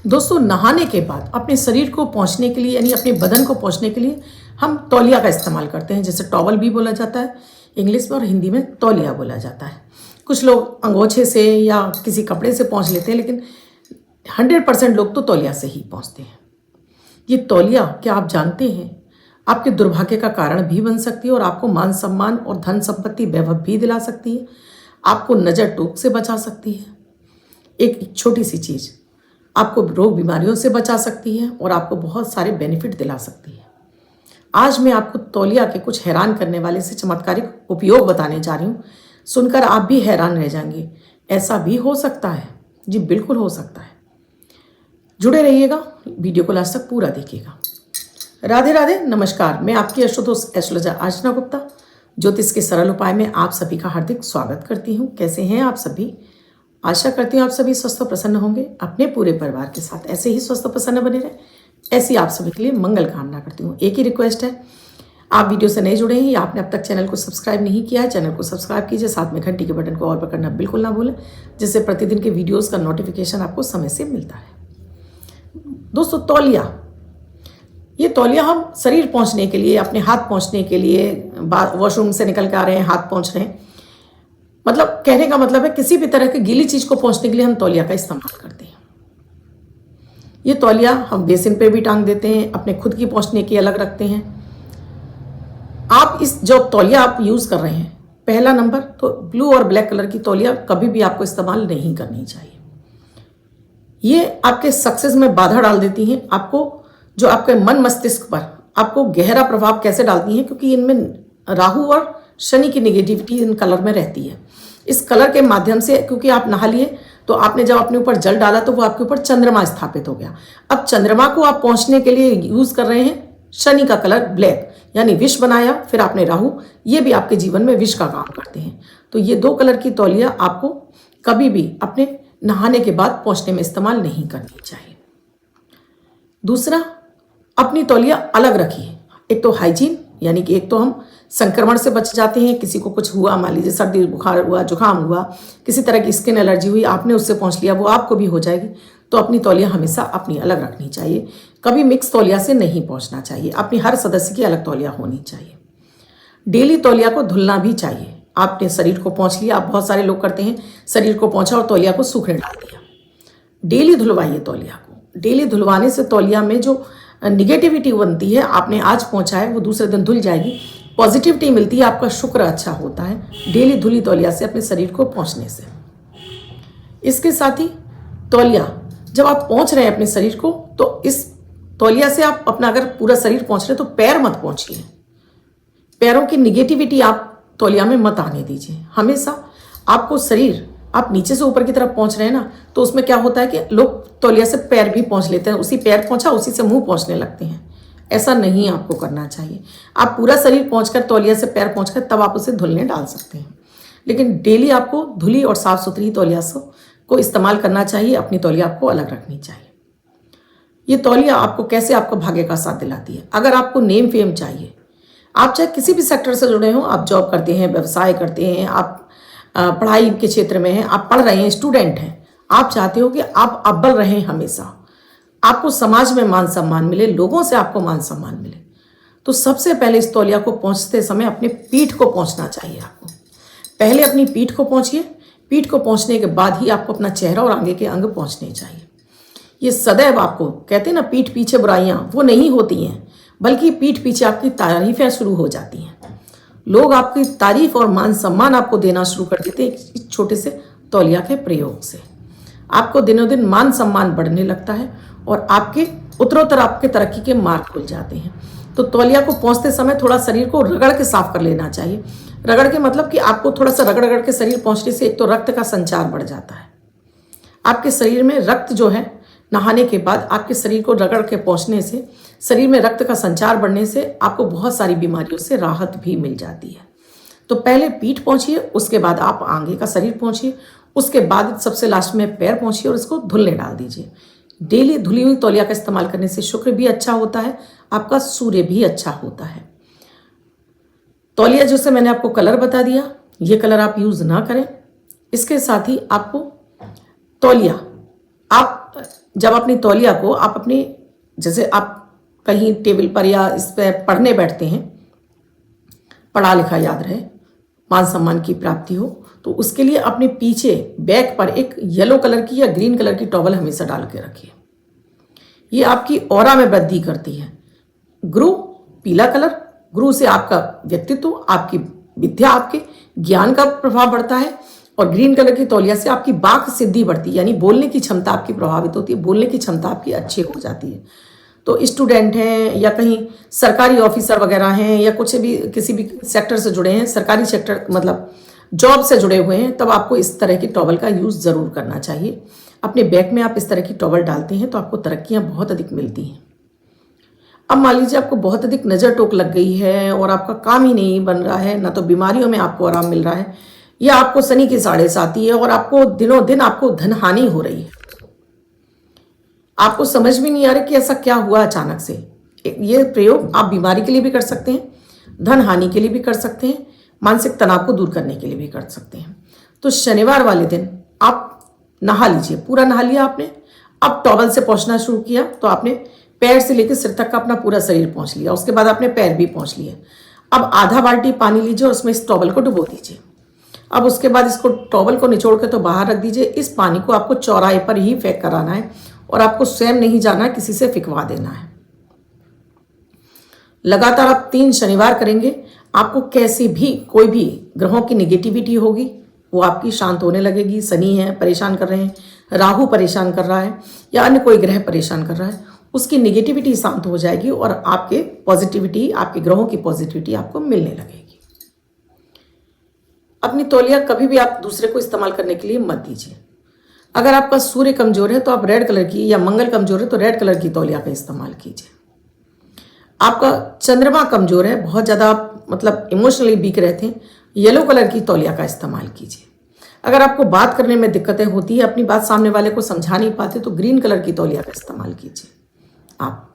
दोस्तों, नहाने के बाद अपने शरीर को पोंछने के लिए यानी अपने बदन को पोंछने के लिए हम तौलिया का इस्तेमाल करते हैं, जैसे टॉवल भी बोला जाता है इंग्लिश में और हिंदी में तौलिया बोला जाता है। कुछ लोग अंगोछे से या किसी कपड़े से पोंछ लेते हैं, लेकिन 100% लोग तो तौलिया से ही पोंछते हैं। ये तौलिया, क्या आप जानते हैं, आपके दुर्भाग्य का कारण भी बन सकती है और आपको मान सम्मान और धन संपत्ति वैभव भी दिला सकती है। आपको नज़र टोक से बचा सकती है। एक छोटी सी चीज़ आपको रोग बीमारियों से बचा सकती है और आपको बहुत सारे बेनिफिट दिला सकती है। आज मैं आपको तौलिया के कुछ हैरान करने वाले से चमत्कारिक उपयोग बताने जा रही हूँ। सुनकर आप भी हैरान रह जाएंगे, ऐसा भी हो सकता है। जी बिल्कुल हो सकता है। जुड़े रहिएगा, वीडियो को लास्ट तक पूरा देखिएगा। राधे राधे, नमस्कार। मैं आपकी आशुतोष एस्ट्रोलॉजर अर्चना गुप्ता ज्योतिष के सरल उपाय में आप सभी का हार्दिक स्वागत करती हूँ। कैसे हैं आप सभी? आशा करती हूँ आप सभी स्वस्थ और प्रसन्न होंगे। अपने पूरे परिवार के साथ ऐसे ही स्वस्थ और प्रसन्न बने रहे, ऐसी आप सभी के लिए मंगल कामना करती हूँ। एक ही रिक्वेस्ट है, आप वीडियो से नए जुड़े हैं या आपने अब तक चैनल को सब्सक्राइब नहीं किया है, चैनल को सब्सक्राइब कीजिए, साथ में घंटी के बटन को और पकड़ना बिल्कुल ना भूलें, जिससे प्रतिदिन के वीडियोज़ का नोटिफिकेशन आपको समय से मिलता है। दोस्तों, तौलिया, ये तौलिया हम शरीर पोंछने के लिए, अपने हाथ पोंछने के लिए, वॉशरूम से निकल के आ रहे हैं, हाथ पोंछ रहे हैं, मतलब कहने का मतलब है किसी भी तरह की गीली चीज को पोंछने के लिए हम तौलिया का इस्तेमाल करते हैं। ये तौलिया हम बेसिन पे भी टांग देते हैं, अपने खुद की पोंछने की अलग रखते हैं। आप इस जो तौलिया आप यूज कर रहे हैं, पहला नंबर तो ब्लू और ब्लैक कलर की तौलिया कभी भी आपको इस्तेमाल नहीं करनी चाहिए। ये आपके सक्सेस में बाधा डाल देती हैं। आपको जो आपके मन मस्तिष्क पर आपको गहरा प्रभाव कैसे डालती हैं, क्योंकि इनमें राहु और शनि की निगेटिविटी इन कलर में रहती है। इस कलर के माध्यम से, क्योंकि आप नहा लिए तो आपने जब अपने ऊपर जल डाला तो वो आपके ऊपर चंद्रमा स्थापित हो गया। अब चंद्रमा को आप पहुंचने के लिए यूज कर रहे हैं शनि का कलर ब्लैक, यानी विष बनाया, फिर आपने राहु, ये भी आपके जीवन में विष का काम करते हैं। तो ये दो कलर की तौलिया आपको कभी भी अपने नहाने के बाद पोंछने में इस्तेमाल नहीं करनी चाहिए। दूसरा, अपनी तौलिया अलग रखिए। एक तो हाइजीन, यानी कि एक तो हम संक्रमण से बच जाते हैं। किसी को कुछ हुआ, मान लीजिए सर्दी बुखार हुआ, जुकाम हुआ, किसी तरह की स्किन एलर्जी हुई, आपने उससे पोंछ लिया, वो आपको भी हो जाएगी। तो अपनी तौलिया हमेशा अपनी अलग रखनी चाहिए। कभी मिक्स तौलिया से नहीं पोंछना चाहिए। अपनी हर सदस्य की अलग तौलिया होनी चाहिए। डेली तौलिया को धुलना भी चाहिए। आपने शरीर को पोंछ लिया, आप बहुत सारे लोग करते हैं, शरीर को पोंछा और तौलिया को सूखने डाल दिया। डेली धुलवाइए तौलिया को। डेली धुलवाने से तौलिया में जो निगेटिविटी बनती है, आपने आज पहुंचा है, वो दूसरे दिन धुल जाएगी। पॉजिटिविटी मिलती है, आपका शुक्र अच्छा होता है डेली धुली तौलिया से अपने शरीर को पोंछने से। इसके साथ ही तौलिया जब आप पोंछ रहे हैं अपने शरीर को, तो इस तौलिया से आप अपना अगर पूरा शरीर पोंछ रहे हैं तो पैर मत पोंछिए। पैरों की निगेटिविटी आप तौलिया में मत आने दीजिए। हमेशा आपको शरीर, आप नीचे से ऊपर की तरफ पहुंच रहे हैं ना, तो उसमें क्या होता है कि लोग तौलिया से पैर भी पोंछ लेते हैं। उसी पैर पोंछा, उसी से मुंह पोंछने लगते हैं। ऐसा नहीं आपको करना चाहिए। आप पूरा शरीर पोंछकर, तौलिया से पैर पोंछकर, तब आप उसे धुलने डाल सकते हैं। लेकिन डेली आपको धुली और साफ सुथरी तौलिया को इस्तेमाल करना चाहिए। अपनी तौलिया आपको अलग रखनी चाहिए। ये तौलिया आपको कैसे आपको भाग्य का साथ दिलाती है। अगर आपको नेम फेम चाहिए, आप चाहे किसी भी सेक्टर से जुड़े हों, आप जॉब करते हैं, व्यवसाय करते हैं, आप पढ़ाई के क्षेत्र में हैं, आप पढ़ रहे हैं, स्टूडेंट हैं, आप चाहते हो कि आप अव्वल रहें, हमेशा आपको समाज में मान सम्मान मिले, लोगों से आपको मान सम्मान मिले, तो सबसे पहले इस तौलिया को पोंछते समय अपने पीठ को पोंछना चाहिए। आपको पहले अपनी पीठ को पोंछिए। पीठ को पोंछने के बाद ही आपको अपना चेहरा और आगे के अंग पोंछने चाहिए। ये सदैव आपको कहते हैं ना, पीठ पीछे बुराइयां, वो नहीं होती हैं, बल्कि पीठ पीछे आपकी तारीफें शुरू हो जाती हैं। लोग आपकी तारीफ और मान सम्मान आपको देना शुरू कर देते हैं इस छोटे से तौलिया के प्रयोग से। आपको दिनों दिन मान सम्मान बढ़ने लगता है और आपके उत्तरोत्तर आपके तरक्की के मार्ग खुल जाते हैं। तो तौलिया को पोंछते समय थोड़ा शरीर को रगड़ के साफ कर लेना चाहिए। रगड़ के मतलब कि आपको थोड़ा सा रगड़ रगड़ के शरीर पोंछने से एक तो रक्त का संचार बढ़ जाता है। आपके शरीर में रक्त जो है, नहाने के बाद आपके शरीर को रगड़ के पोंछने से, शरीर में रक्त का संचार बढ़ने से आपको बहुत सारी बीमारियों से राहत भी मिल जाती है। तो पहले पीठ पोंछिए, उसके बाद आप आगे का शरीर पोंछिए, उसके बाद सबसे लास्ट में पैर पोंछिए और इसको धुलने डाल दीजिए। डेली धुली हुई तौलिया का इस्तेमाल करने से शुक्र भी अच्छा होता है, आपका सूर्य भी अच्छा होता है। तौलिया जैसे मैंने आपको कलर बता दिया, ये कलर आप यूज ना करें। इसके साथ ही आपको तौलिया आप जब अपनी तौलिया को आप अपनी, जैसे आप कहीं टेबल पर या इस पर पढ़ने बैठते हैं, पढ़ा लिखा याद रहे, मान सम्मान की प्राप्ति हो, तो उसके लिए अपने पीछे बैक पर एक येलो कलर की या ग्रीन कलर की टॉवल हमेशा डाल के रखिए। ये आपकी ऑरा में वृद्धि करती है। गुरु पीला कलर, गुरु से आपका व्यक्तित्व, आपकी विद्या, आपके ज्ञान का प्रभाव बढ़ता है। और ग्रीन कलर की तौलिया से आपकी वाक सिद्धि बढ़ती है, यानी बोलने की क्षमता आपकी प्रभावित होती है, बोलने की क्षमता आपकी अच्छी हो जाती है। तो स्टूडेंट हैं या कहीं सरकारी ऑफिसर वगैरह हैं या कुछ भी किसी भी सेक्टर से जुड़े हैं, सरकारी सेक्टर मतलब जॉब से जुड़े हुए हैं, तब आपको इस तरह की टॉवल का यूज़ ज़रूर करना चाहिए। अपने बैग में आप इस तरह की टॉवल डालते हैं तो आपको तरक्कियाँ बहुत अधिक मिलती हैं। अब मान लीजिए आपको बहुत अधिक नज़र टोक लग गई है और आपका काम ही नहीं बन रहा है, ना तो बीमारियों में आपको आराम मिल रहा है, या आपको शनि की साढ़ेस आती है और आपको दिनों दिन आपको धन हानि हो रही है, आपको समझ में नहीं आ रहा कि ऐसा क्या हुआ अचानक से। ये प्रयोग आप बीमारी के लिए भी कर सकते हैं, धन हानि के लिए भी कर सकते हैं, मानसिक तनाव को दूर करने के लिए भी कर सकते हैं। तो शनिवार वाले दिन आप नहा लीजिए, पूरा नहा लिया आपने, अब टॉवल से पोंछना शुरू किया तो आपने पैर से लेकर सिर तक का अपना पूरा शरीर पोंछ लिया, उसके बाद आपने पैर भी पोंछ लिए। अब आधा बाल्टी पानी लीजिए और उसमें इस टॉवल को डुबो दीजिए। अब उसके बाद इसको टॉवल को निचोड़ के तो बाहर रख दीजिए। इस पानी को आपको चौराहे पर ही फेंक कर आना है और आपको स्वयं नहीं जाना है, किसी से फिकवा देना है। लगातार आप 3 शनिवार करेंगे, आपको कैसी भी कोई भी ग्रहों की निगेटिविटी होगी वो आपकी शांत होने लगेगी। शनि है परेशान कर रहे हैं, राहु परेशान कर रहा है या अन्य कोई ग्रह परेशान कर रहा है, उसकी निगेटिविटी शांत हो जाएगी और आपके पॉजिटिविटी, आपके ग्रहों की पॉजिटिविटी आपको मिलने लगेगी। अपनी तौलिया कभी भी आप दूसरे को इस्तेमाल करने के लिए मत दीजिए। अगर आपका सूर्य कमजोर है तो आप रेड कलर की, या मंगल कमजोर है तो रेड कलर की तौलिया का इस्तेमाल कीजिए। आपका चंद्रमा कमजोर है, बहुत ज़्यादा आप मतलब इमोशनली वीक रहते हैं, येलो कलर की तौलिया का इस्तेमाल कीजिए। अगर आपको बात करने में दिक्कतें होती है, अपनी बात सामने वाले को समझा नहीं पाते, तो ग्रीन कलर की तौलिया का इस्तेमाल कीजिए। आप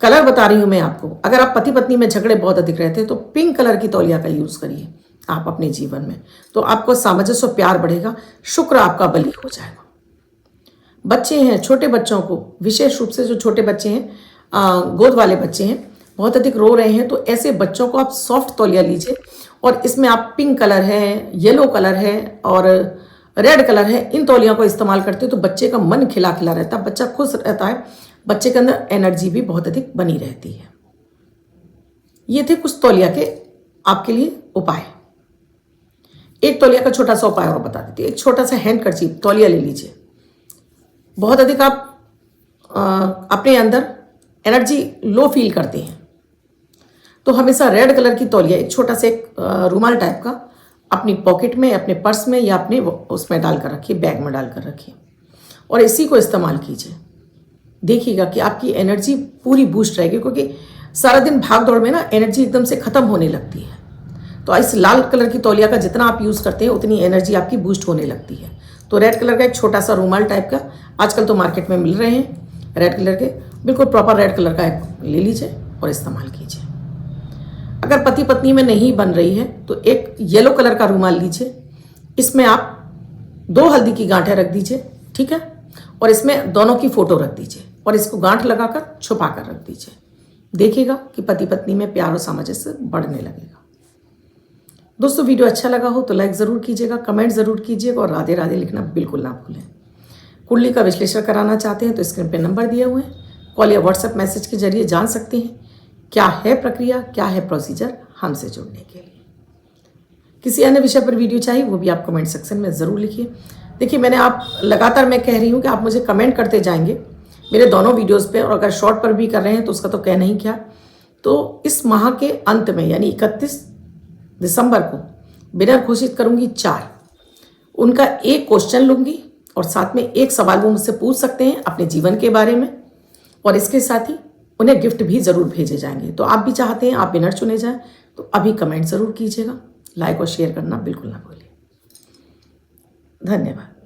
कलर बता रही हूँ मैं आपको। अगर आप पति पत्नी में झगड़े बहुत अधिक रहते हैं तो पिंक कलर की तौलिया का यूज़ करिए आप अपने जीवन में, तो आपको सामंजस्य और प्यार बढ़ेगा, शुक्र आपका बली हो जाएगा। बच्चे हैं, छोटे बच्चों को, विशेष रूप से जो छोटे बच्चे हैं, गोद वाले बच्चे हैं, बहुत अधिक रो रहे हैं, तो ऐसे बच्चों को आप सॉफ्ट तौलिया लीजिए और इसमें आप पिंक कलर है, येलो कलर है और रेड कलर है, इन तौलियों को इस्तेमाल करते हो तो बच्चे का मन खिला खिला रहता है, बच्चा खुश रहता है, बच्चे के अंदर एनर्जी भी बहुत अधिक बनी रहती है। ये थे कुछ तौलिया के आपके लिए उपाय। एक तौलिया का छोटा सा उपाय और बता देती है। एक छोटा सा हैंड कर्चीफ तौलिया ले लीजिए। बहुत अधिक आप अपने अंदर एनर्जी लो फील करते हैं तो हमेशा रेड कलर की तौलिया, एक छोटा सा एक रुमाल टाइप का अपनी पॉकेट में, अपने पर्स में या अपने उसमें डालकर रखिए, बैग में डालकर रखिए और इसी को इस्तेमाल कीजिए। देखिएगा कि आपकी एनर्जी पूरी बूस्ट रहेगी, क्योंकि सारा दिन भाग दौड़ में ना एनर्जी एकदम से ख़त्म होने लगती है। तो इस लाल कलर की तौलिया का जितना आप यूज़ करते हैं उतनी एनर्जी आपकी बूस्ट होने लगती है। तो रेड कलर का एक छोटा सा रुमाल टाइप का आजकल तो मार्केट में मिल रहे हैं रेड कलर के, बिल्कुल प्रॉपर रेड कलर का एक ले लीजिए और इस्तेमाल कीजिए। अगर पति पत्नी में नहीं बन रही है तो एक येलो कलर का रुमाल लीजिए, इसमें आप 2 हल्दी की गांठें रख दीजिए, ठीक है, और इसमें दोनों की फोटो रख दीजिए और इसको गांठ लगाकर छुपा कर रख दीजिए। देखिएगा कि पति पत्नी में प्यार और सामंजस्य बढ़ने लगेगा। दोस्तों वीडियो अच्छा लगा हो तो लाइक ज़रूर कीजिएगा, कमेंट ज़रूर कीजिएगा और राधे राधे लिखना बिल्कुल ना भूलें। कुंडली का विश्लेषण कराना चाहते हैं तो स्क्रीन पे नंबर दिए हुए हैं, कॉल या व्हाट्सएप मैसेज के जरिए जान सकते हैं क्या है प्रक्रिया, क्या है प्रोसीजर हमसे जुड़ने के लिए। किसी अन्य विषय पर वीडियो चाहिए वो भी आप कमेंट सेक्शन में ज़रूर लिखिए। देखिए मैंने आप लगातार मैं कह रही हूँ कि आप मुझे कमेंट करते जाएंगे मेरे दोनों वीडियोज़ पे, और अगर शॉर्ट पर भी कर रहे हैं तो उसका तो कहना ही क्या। तो इस माह के अंत में यानी 31 दिसंबर को विनर घोषित करूंगी 4, उनका एक क्वेश्चन लूंगी और साथ में एक सवाल वो मुझसे पूछ सकते हैं अपने जीवन के बारे में, और इसके साथ ही उन्हें गिफ्ट भी ज़रूर भेजे जाएंगे। तो आप भी चाहते हैं आप विनर चुने जाएं तो अभी कमेंट ज़रूर कीजिएगा, लाइक और शेयर करना बिल्कुल ना भूलिए। धन्यवाद।